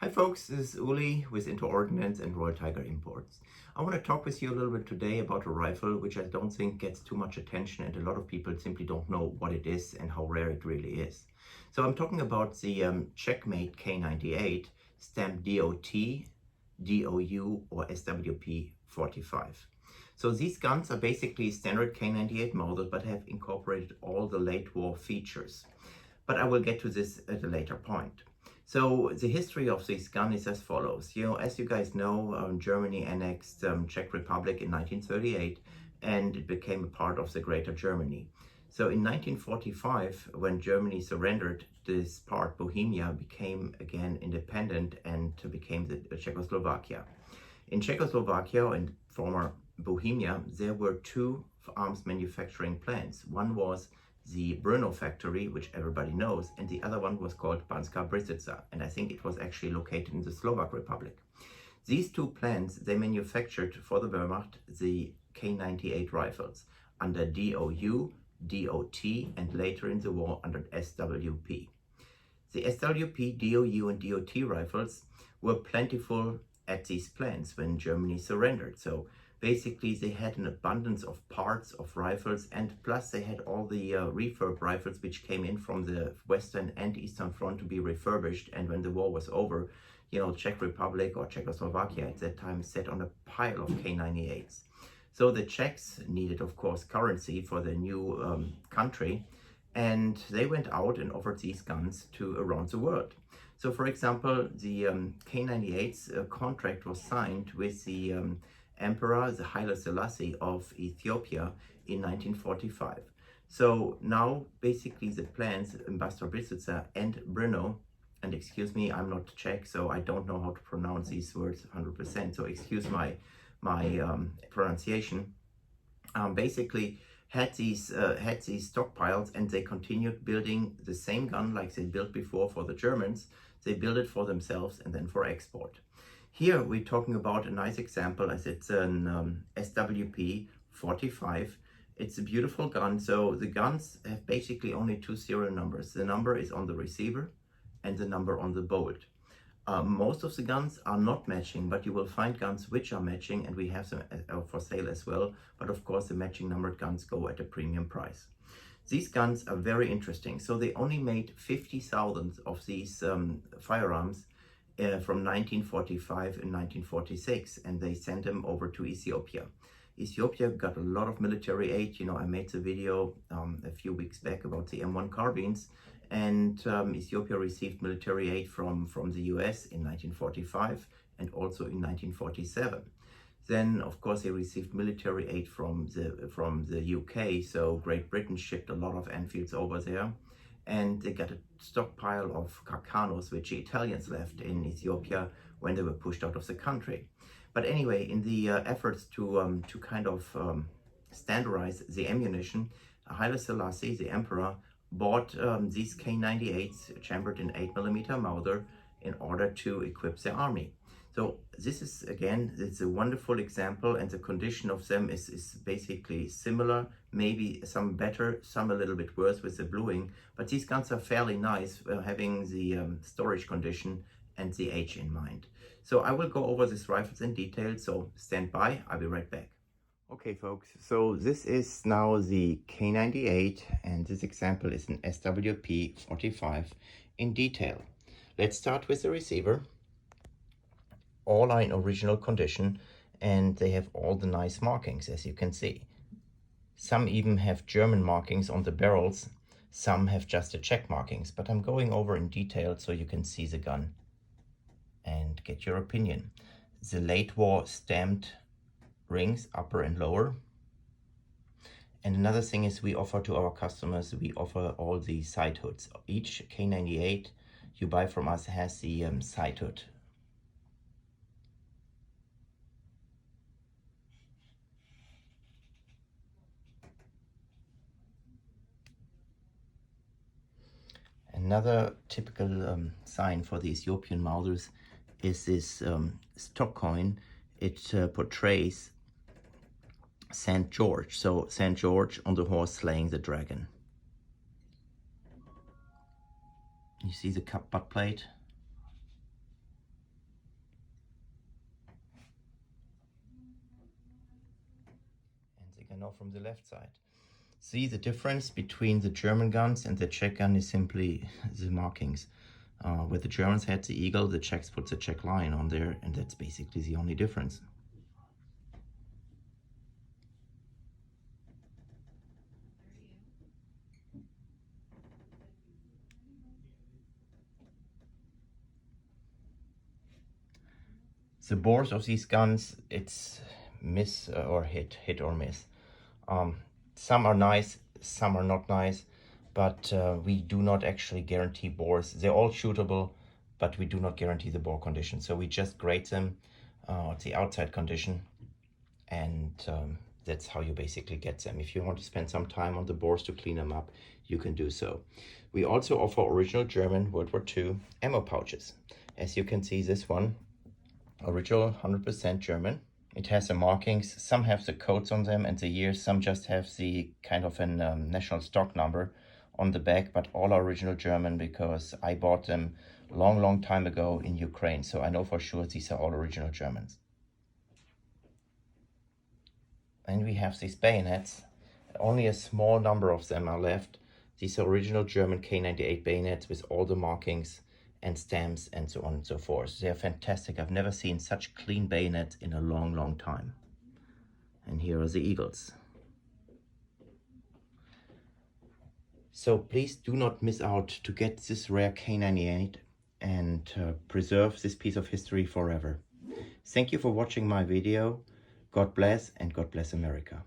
Hi folks, this is Uli with Into Ordnance and Royal Tiger Imports. I want to talk with you a little bit today about a rifle which I don't think gets too much attention, and a lot of people simply don't know what it is and how rare it really is. So I'm talking about the Checkmate K98 stamped DOT, DOU or SWP 45. So these guns are basically standard K98 Mauser but have incorporated all the late war features. But I will get to this at a later point. So the history of this gun is as follows. As you guys know, Germany annexed Czech Republic in 1938, and it became a part of the Greater Germany. So in 1945, when Germany surrendered, this part, Bohemia, became again independent and became the Czechoslovakia. In Czechoslovakia and former Bohemia, there were two arms manufacturing plants. One was the Brno factory, which everybody knows, and the other one was called Banská Bystrica, and I think it was actually located in the Slovak Republic. These two plants, they manufactured for the Wehrmacht the K98 rifles under DOU, DOT, and later in the war under SWP. The SWP, DOU, and DOT rifles were plentiful at these plants when Germany surrendered. So basically they had an abundance of parts of rifles, and plus they had all the refurb rifles which came in from the Western and Eastern Front to be refurbished. And when the war was over, Czech Republic or Czechoslovakia at that time sat on a pile of K98s. So the Czechs needed, of course, currency for the new country, and they went out and offered these guns to around the world. So for example, the K98's contract was signed with the Emperor, the Haile Selassie of Ethiopia in 1945. So now basically the plans in Banská Bystrica and Brno, and excuse me, I'm not Czech, so I don't know how to pronounce these words 100%, so excuse my pronunciation, basically had these stockpiles, and they continued building the same gun like they built before for the Germans. They built it for themselves and then for export. Here we're talking about a nice example, as it's an SWP 45. It's a beautiful gun. So the guns have basically only two serial numbers. The number is on the receiver and the number on the bolt. Most of the guns are not matching, but you will find guns which are matching, and we have some for sale as well. But of course the matching numbered guns go at a premium price. These guns are very interesting. So they only made 50,000 of these firearms from 1945 and 1946, and they sent them over to Ethiopia. Ethiopia got a lot of military aid. I made the video a few weeks back about the M1 carbines, and Ethiopia received military aid from the US in 1945 and also in 1947. Then, of course, they received military aid from the UK, so Great Britain shipped a lot of Enfields over there, and they got a stockpile of Carcanos, which the Italians left in Ethiopia when they were pushed out of the country. But anyway, in the efforts to kind of standardize the ammunition, Haile Selassie, the emperor, bought these K98s chambered in 8mm Mauser in order to equip the army. So this is, again, it's a wonderful example, and the condition of them is basically similar, maybe some better, some a little bit worse with the bluing, but these guns are fairly nice, having the storage condition and the age in mind. So I will go over these rifles in detail, so stand by, I'll be right back. Okay folks, so this is now the K98, and this example is an SWP 45 in detail. Let's start with the receiver. All are in original condition, and they have all the nice markings, as you can see. Some even have German markings on the barrels, some have just the Czech markings, but I'm going over in detail so you can see the gun and get your opinion. The late war stamped rings, upper and lower. And another thing is, we offer to our customers, we offer all the side hoods. Each K98 you buy from us has the side hood. Another typical sign for the Ethiopian Mausers is this stock coin. It portrays St. George, so St. George on the horse slaying the dragon. You see the butt plate? And now from the left side. See the difference between the German guns and the Czech gun is simply the markings. Where the Germans had the eagle, the Czechs put the Czech lion on there, and that's basically the only difference. The bores of these guns, it's miss or hit or miss. Some are nice, some are not nice, but we do not actually guarantee bores. They're all shootable, but we do not guarantee the bore condition. So we just grade them the outside condition, and that's how you basically get them. If you want to spend some time on the bores to clean them up, you can do so. We also offer original German World War II ammo pouches. As you can see, this one, original 100% German. It has the markings, some have the codes on them and the years, some just have the kind of a national stock number on the back, but all are original German because I bought them long time ago in Ukraine, so I know for sure these are all original Germans. And we have these bayonets. Only a small number of them are left. These are original German K98 bayonets with all the markings and stamps and so on and so forth. They're fantastic. I've never seen such clean bayonets in a long time. And here are the eagles. So please do not miss out to get this rare K98 and preserve this piece of history forever. Thank you for watching my video. God bless, and God bless America.